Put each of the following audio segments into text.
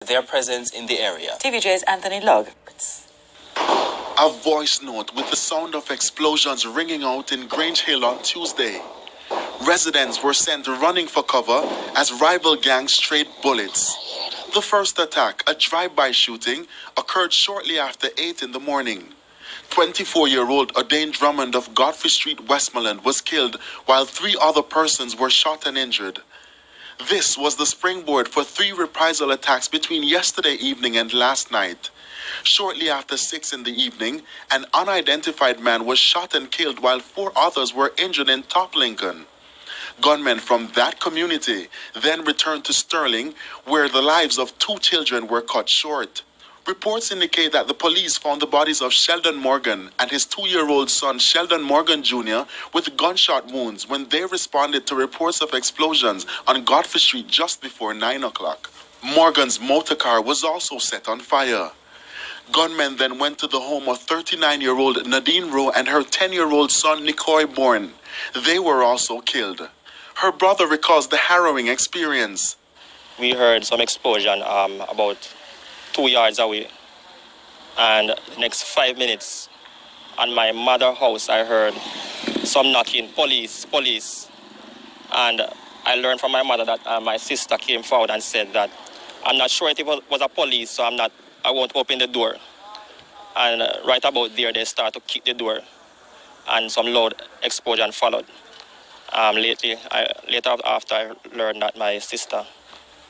their presence in the area. TVJ's Anthony Lugg. A voice note with the sound of explosions ringing out in Grange Hill on Tuesday. Residents were sent running for cover as rival gangs traded bullets. The first attack, a drive-by shooting, occurred shortly after 8 in the morning. 24-year-old O'Dane Drummond of Godfrey Street, Westmoreland, was killed while 3 other persons were shot and injured. This was the springboard for 3 reprisal attacks between yesterday evening and last night. Shortly after 6 in the evening, an unidentified man was shot and killed while 4 others were injured in Top Lincoln. Gunmen from that community then returned to Sterling, where the lives of 2 children were cut short. Reports indicate that the police found the bodies of Sheldon Morgan and his 2-year-old son Sheldon Morgan Jr. with gunshot wounds when they responded to reports of explosions on Godfrey Street just before 9 o'clock. Morgan's motor car was also set on fire. Gunmen then went to the home of 39-year-old Nadine Rowe and her 10-year-old son Nicoy Bourne. They were also killed. Her brother recalls the harrowing experience. We heard some explosion about 2 yards away, and the next 5 minutes on my mother's house I heard some knocking, police, and I learned from my mother that my sister came forward and said that I'm not sure if it was a police, so I won't open the door. And right about there they start to kick the door, and some loud explosion followed. Later after I learned that my sister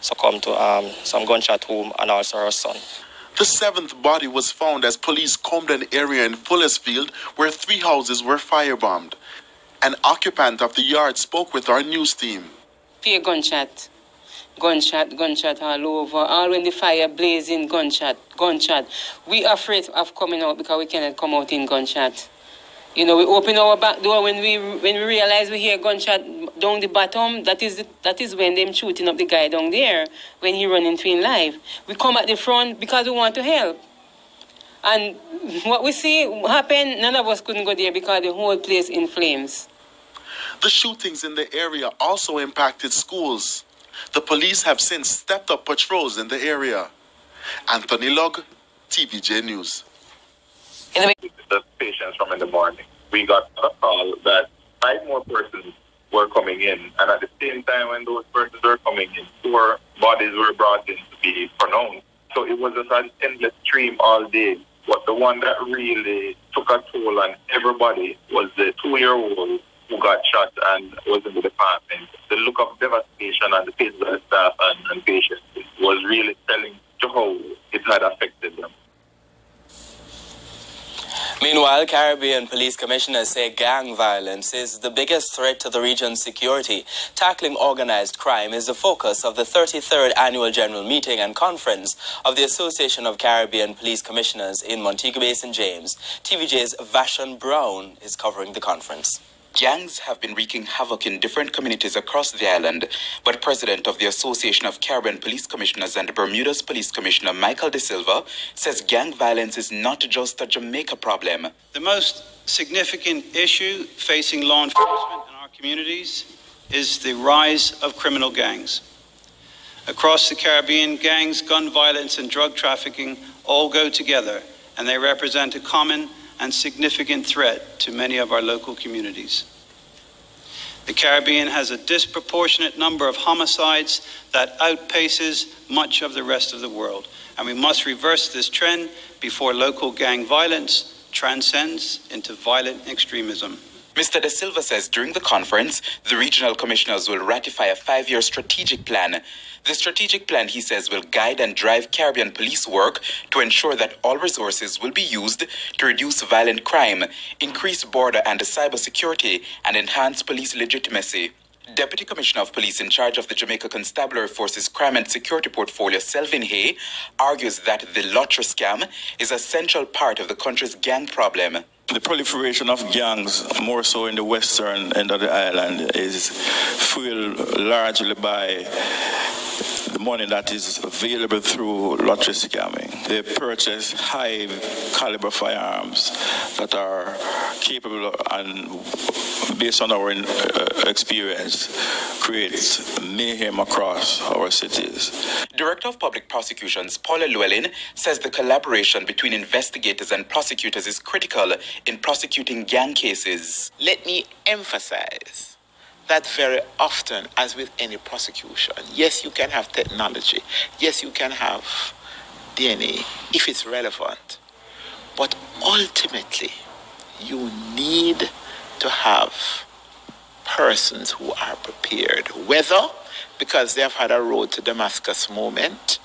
succumbed to some gunshot wound and also her son. The 7th body was found as police combed an area in Fullersfield where 3 houses were firebombed. An occupant of the yard spoke with our news team. Fear gunshot all over. All when the fire blazing, gunshot. We are afraid of coming out because we cannot come out in gunshot. You know, we open our back door when we realize we hear gunshot down the bottom. That is when them shooting up the guy down there when he running to in life. We come at the front because we want to help. And what we see happen, none of us couldn't go there because the whole place in flames. The shootings in the area also impacted schools. The police have since stepped up patrols in the area. Anthony Lugg, TVJ News. The patients from in the morning, we got a call that 5 more persons were coming in, and at the same time when those persons were coming in, 4 bodies were brought in to be pronounced. So it was just an endless stream all day. But the one that really took a toll on everybody was the 2-year-old who got shot and was in the department. The look of devastation on the faces of the staff and patients was really telling to how it had affected them. Meanwhile, Caribbean police commissioners say gang violence is the biggest threat to the region's security. Tackling organized crime is the focus of the 33rd Annual General Meeting and Conference of the Association of Caribbean Police Commissioners in Montego Bay, St. James. TVJ's Vashon Brown is covering the conference. Gangs have been wreaking havoc in different communities across the island, but President of the Association of Caribbean Police Commissioners and Bermuda's Police Commissioner Michael De Silva says gang violence is not just a Jamaica problem. The most significant issue facing law enforcement in our communities is the rise of criminal gangs. Across the Caribbean, gangs, gun violence, and drug trafficking all go together, and they represent a common and significant threat to many of our local communities. The Caribbean has a disproportionate number of homicides that outpaces much of the rest of the world, and we must reverse this trend before local gang violence transcends into violent extremism. Mr. De Silva says during the conference, the regional commissioners will ratify a 5-year strategic plan. The strategic plan, he says, will guide and drive Caribbean police work to ensure that all resources will be used to reduce violent crime, increase border and cybersecurity, and enhance police legitimacy. Deputy Commissioner of Police in charge of the Jamaica Constabulary Force's Crime and Security Portfolio, Selvin Hay, argues that the lottery scam is a central part of the country's gang problem. The proliferation of gangs, more so in the western end of the island, is fueled largely by the money that is available through lottery scamming. They purchase high caliber firearms that are capable and, based on our experience, creates mayhem across our cities. Director of Public Prosecutions Paula Llewellyn says the collaboration between investigators and prosecutors is critical in prosecuting gang cases. Let me emphasize that very often, as with any prosecution, yes, you can have technology, yes, you can have DNA if it's relevant, but ultimately you need to have persons who are prepared, whether because they have had a road to Damascus moment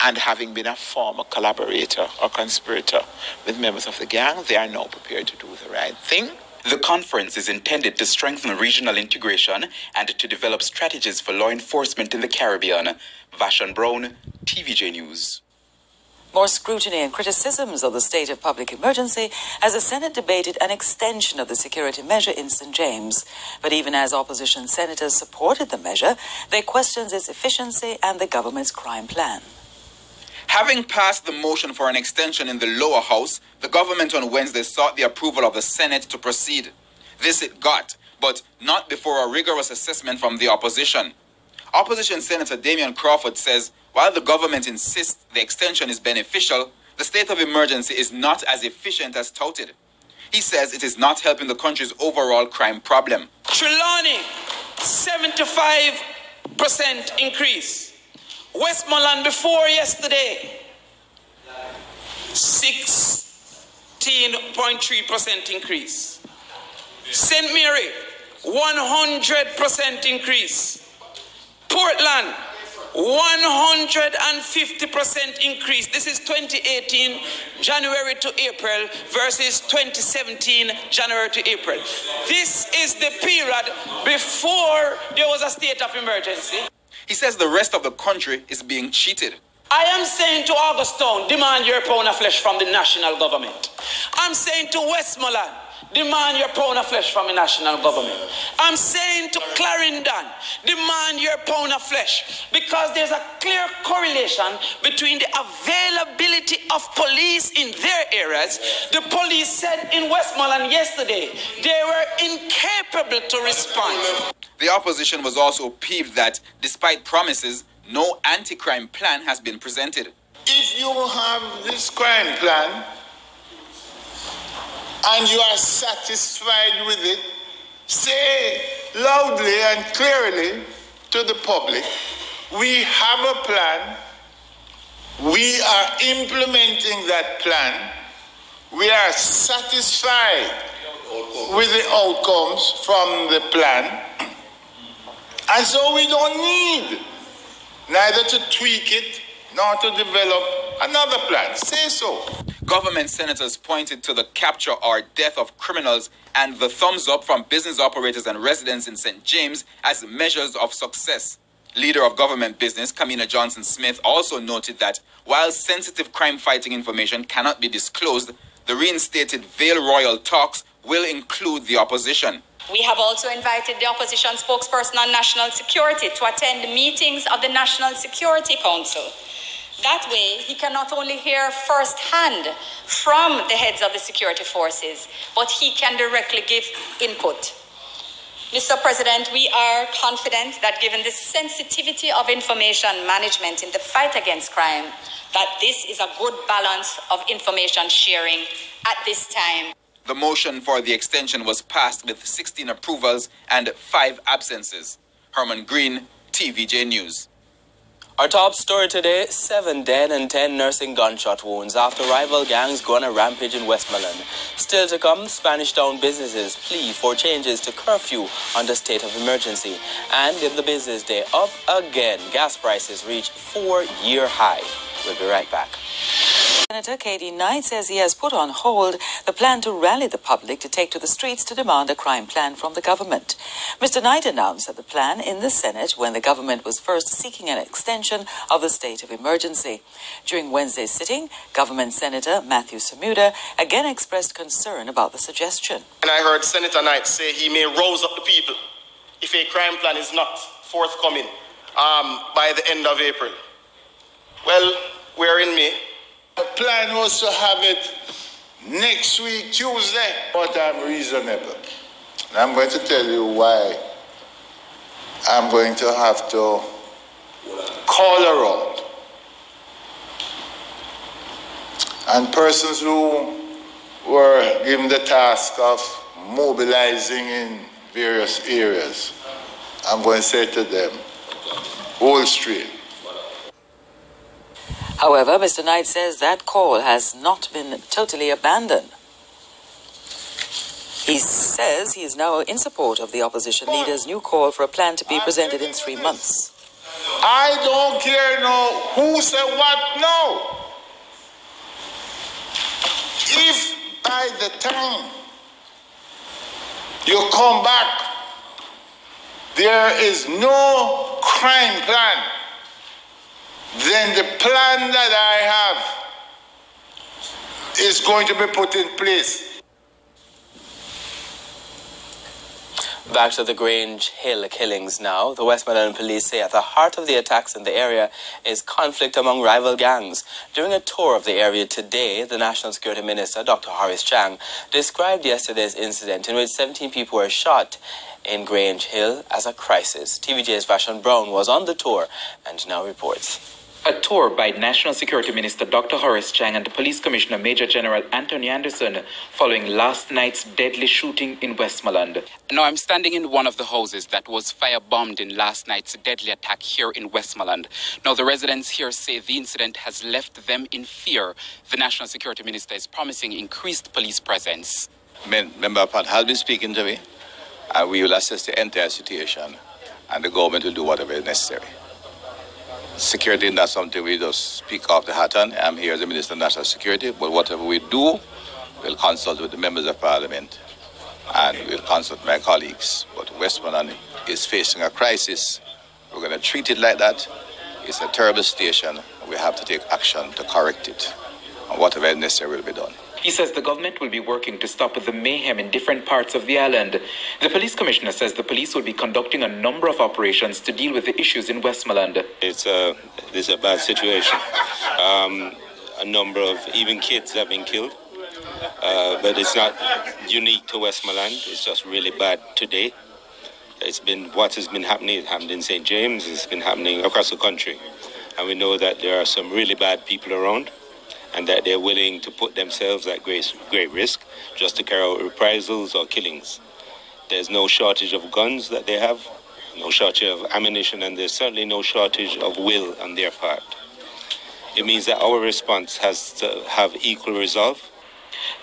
and having been a former collaborator or conspirator with members of the gang, they are now prepared to do the right thing. The conference is intended to strengthen regional integration and to develop strategies for law enforcement in the Caribbean. Vashon Brown, TVJ News. More scrutiny and criticisms of the state of public emergency as the Senate debated an extension of the security measure in St. James. But even as opposition senators supported the measure, they questioned its efficiency and the government's crime plan. Having passed the motion for an extension in the lower house, the government on Wednesday sought the approval of the Senate to proceed. This it got, but not before a rigorous assessment from the opposition. Opposition Senator Damian Crawford says while the government insists the extension is beneficial, the state of emergency is not as efficient as touted. He says it is not helping the country's overall crime problem. Trelawney, 75% increase. Westmoreland before yesterday, 16.3% increase. St. Mary, 100% increase. Portland, 150% increase. This is 2018 January to April versus 2017 January to April. This is the period before there was a state of emergency. He says the rest of the country is being cheated. I am saying to Augustown, demand your pound of flesh from the national government. I'm saying to Westmoreland, demand your pound of flesh from the national government. I'm saying to Clarendon, demand your pound of flesh, because there's a clear correlation between the availability of police in their areas. The police said in Westmoreland yesterday they were incapable to respond. The opposition was also peeved that, despite promises, no anti-crime plan has been presented. If you have this crime plan and you are satisfied with it, say loudly and clearly to the public, we have a plan, we are implementing that plan, we are satisfied with the outcomes from the plan, and so we don't need neither to tweak it nor to develop another plan. Say so. Government senators pointed to the capture or death of criminals and the thumbs up from business operators and residents in St. James as measures of success. Leader of government business, Kamina Johnson-Smith, also noted that while sensitive crime-fighting information cannot be disclosed, the reinstated Vale Royal talks will include the opposition. We have also invited the opposition spokesperson on national security to attend the meetings of the National Security Council. That way, he can not only hear firsthand from the heads of the security forces, but he can directly give input. Mr. President, we are confident that given the sensitivity of information management in the fight against crime, that this is a good balance of information sharing at this time. The motion for the extension was passed with 16 approvals and 5 absences. Herman Green, TVJ News. Our top story today, 7 dead and 10 nursing gunshot wounds after rival gangs go on a rampage in Westmoreland. Still to come, Spanish Town businesses plea for changes to curfew under state of emergency. And in the business day, up again, gas prices reach 4-year high. We'll be right back. Senator K.D. Knight says he has put on hold the plan to rally the public to take to the streets to demand a crime plan from the government. Mr. Knight announced that the plan in the Senate when the government was first seeking an extension of the state of emergency. During Wednesday's sitting, Government Senator Matthew Samuda again expressed concern about the suggestion. And I heard Senator Knight say he may rouse up the people if a crime plan is not forthcoming by the end of April. Well, we're in May. The plan was to have it next week, Tuesday, but I'm reasonable. And I'm going to tell you why I'm going to have to call around. And persons who were given the task of mobilizing in various areas, I'm going to say to them, hold straight. However, Mr. Knight says that call has not been totally abandoned. He says he is now in support of the opposition leader's new call for a plan to be presented in 3 months. I don't care who said what, no. If by the time you come back, there is no crime plan, then the plan that I have is going to be put in place. Back to the Grange Hill killings now. The Westmoreland police say at the heart of the attacks in the area is conflict among rival gangs. During a tour of the area today, the National Security Minister, Dr. Horace Chang, described yesterday's incident in which 17 people were shot in Grange Hill as a crisis. TVJ's Vashon Brown was on the tour and now reports. A tour by National Security Minister Dr. Horace Chang and Police Commissioner Major General Anthony Anderson following last night's deadly shooting in Westmoreland. Now I'm standing in one of the houses that was firebombed in last night's deadly attack here in Westmoreland. Now the residents here say the incident has left them in fear. The National Security Minister is promising increased police presence. Member Pat has been speaking to me, and we will assess the entire situation, and the government will do whatever is necessary. Security is not something we just speak off the hat on. I'm here as the Minister of National Security, but whatever we do, we'll consult with the members of Parliament and we'll consult my colleagues. But Westmoreland is facing a crisis. We're going to treat it like that. It's a terrible station. We have to take action to correct it, and whatever is necessary will be done. He says the government will be working to stop the mayhem in different parts of the island. The police commissioner says the police will be conducting a number of operations to deal with the issues in Westmoreland. This is a bad situation. A number of even kids have been killed, but it's not unique to Westmoreland. It's just really bad today. What has been happening. It happened in St. James. It's been happening across the country, and we know that there are some really bad people around, and that they're willing to put themselves at great risk just to carry out reprisals or killings. There's no shortage of guns that they have, no shortage of ammunition, and there's certainly no shortage of will on their part. It means that our response has to have equal resolve.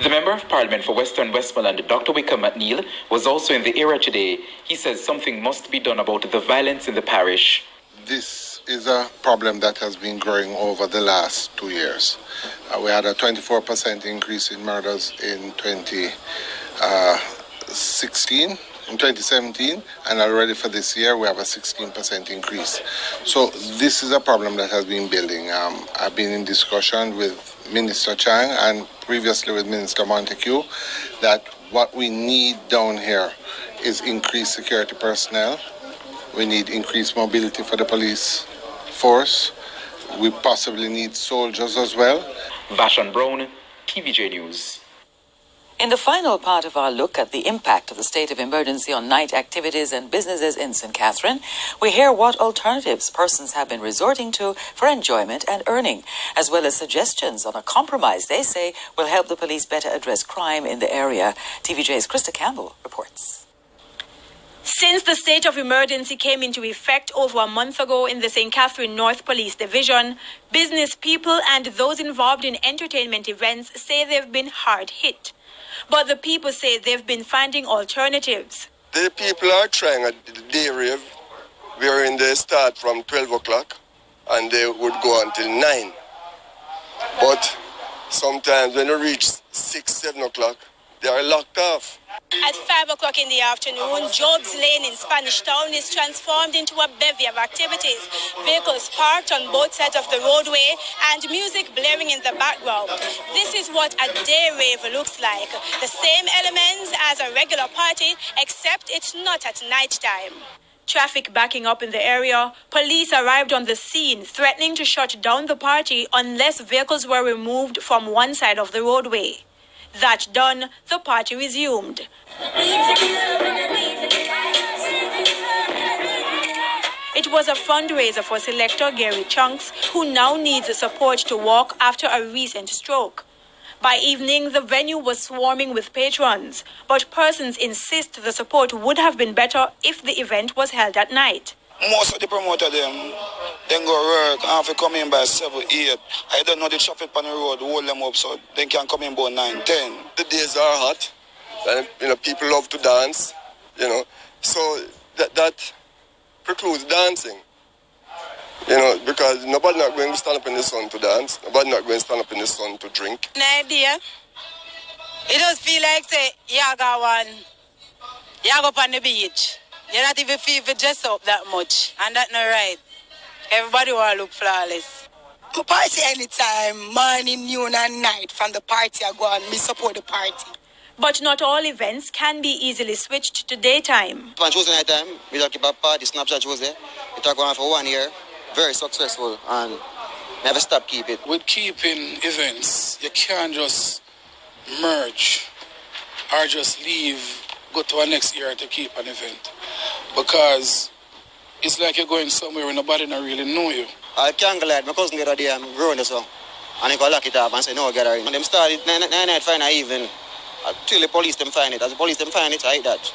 The Member of Parliament for Western Westmoreland, Dr. Wickham McNeil, was also in the area today. He says something must be done about the violence in the parish. This is a problem that has been growing over the last 2 years. We had a 24% increase in murders in 2017, and already for this year we have a 16% increase. So this is a problem that has been building. I've been in discussion with Minister Chang and previously with Minister Montague that what we need down here is increased security personnel. We need increased mobility for the police force. We possibly need soldiers as well. Vashon Brown, TVJ News. In the final part of our look at the impact of the state of emergency on night activities and businesses in St. Catherine, we hear what alternatives persons have been resorting to for enjoyment and earning, as well as suggestions on a compromise they say will help the police better address crime in the area. TVJ's Krista Campbell reports. Since the state of emergency came into effect over a month ago in the St. Catherine North Police Division, business people and those involved in entertainment events say they've been hard hit. But the people say they've been finding alternatives. The people are trying a day rave, wherein they start from 12 o'clock and they would go until 9. But sometimes when they reach 6, 7 o'clock, they are locked off. At 5 o'clock in the afternoon, Job's Lane in Spanish Town is transformed into a bevy of activities. Vehicles parked on both sides of the roadway and music blaring in the background. This is what a day rave looks like. The same elements as a regular party, except it's not at night time. Traffic backing up in the area, police arrived on the scene, threatening to shut down the party unless vehicles were removed from one side of the roadway. That done, the party resumed. It was a fundraiser for selector Gary Chunks, who now needs support to walk after a recent stroke. By evening, the venue was swarming with patrons, but persons insist the support would have been better if the event was held at night. Most of the promoters, they go work and have to come in by 7, 8. I don't know the traffic on the road, hold them up so they can come in about 9, 10. The days are hot, and people love to dance, so that precludes dancing. Because nobody not going to stand up in the sun to dance. Nobody not going to stand up in the sun to drink. An idea. It does feel like, say, you go up on the beach. You not even feel to dress up that much. And that's not right. Everybody want to look flawless. I party anytime, morning, noon, and night. From the party I go and me support the party. But not all events can be easily switched to daytime. On Tuesday night time, we just keep a party, Snapchat Tuesday. It going on for 1 year. Very successful and never stop keep it. With keeping events, you can't just merge or just leave, go to our next year to keep an event. Because it's like you're going somewhere where nobody not really know you. I can't glad my cousin the other day, I'm growing the song. And he got lock it up and say, no, get her in. And them started 9 night find her even. Until the police them find it. As the police them find it, I hate that.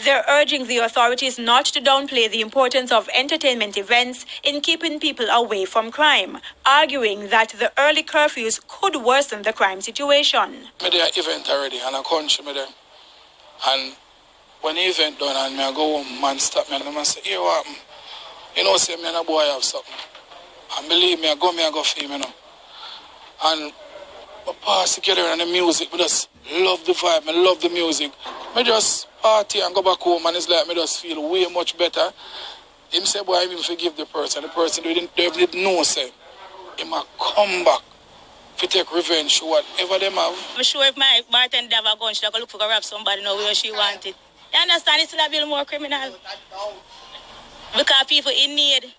They're urging the authorities not to downplay the importance of entertainment events in keeping people away from crime, arguing that the early curfews could worsen the crime situation. I do an event already and I country me there. And when the event done and I go home, man stop me and I say, here what happened? Say me and a boy have something. And believe me, I go film, And I pass together and the music, I just love the vibe, I love the music. I just party and go back home and it's like I just feel way much better. Him say, boy, I even forgive the person didn't know, say, he might come back to take revenge, whatever them have. I'm sure if my bartender have a gun, she'll go look for rob somebody now where she want it. You understand? It's still a bit more criminal. Because people in need.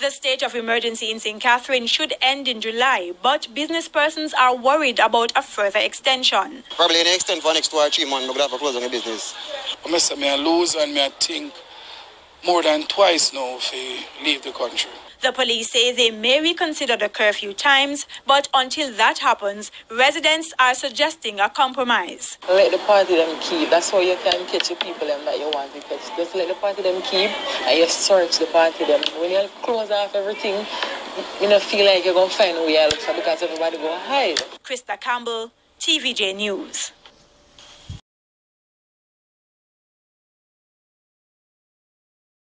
The state of emergency in St. Catherine should end in July, but business persons are worried about a further extension. Probably an extent for next 2 or 3 months, but we have to close on the business. I lose and I think more than twice now if I leave the country. The police say they may reconsider the curfew times, but until that happens, residents are suggesting a compromise. Let the party them keep. That's how you can catch the people them that you want to catch. Just let the party them keep and you search the party them. When you close off everything, you don't feel like you're going to find a way out because everybody go hide. Krista Campbell, TVJ News.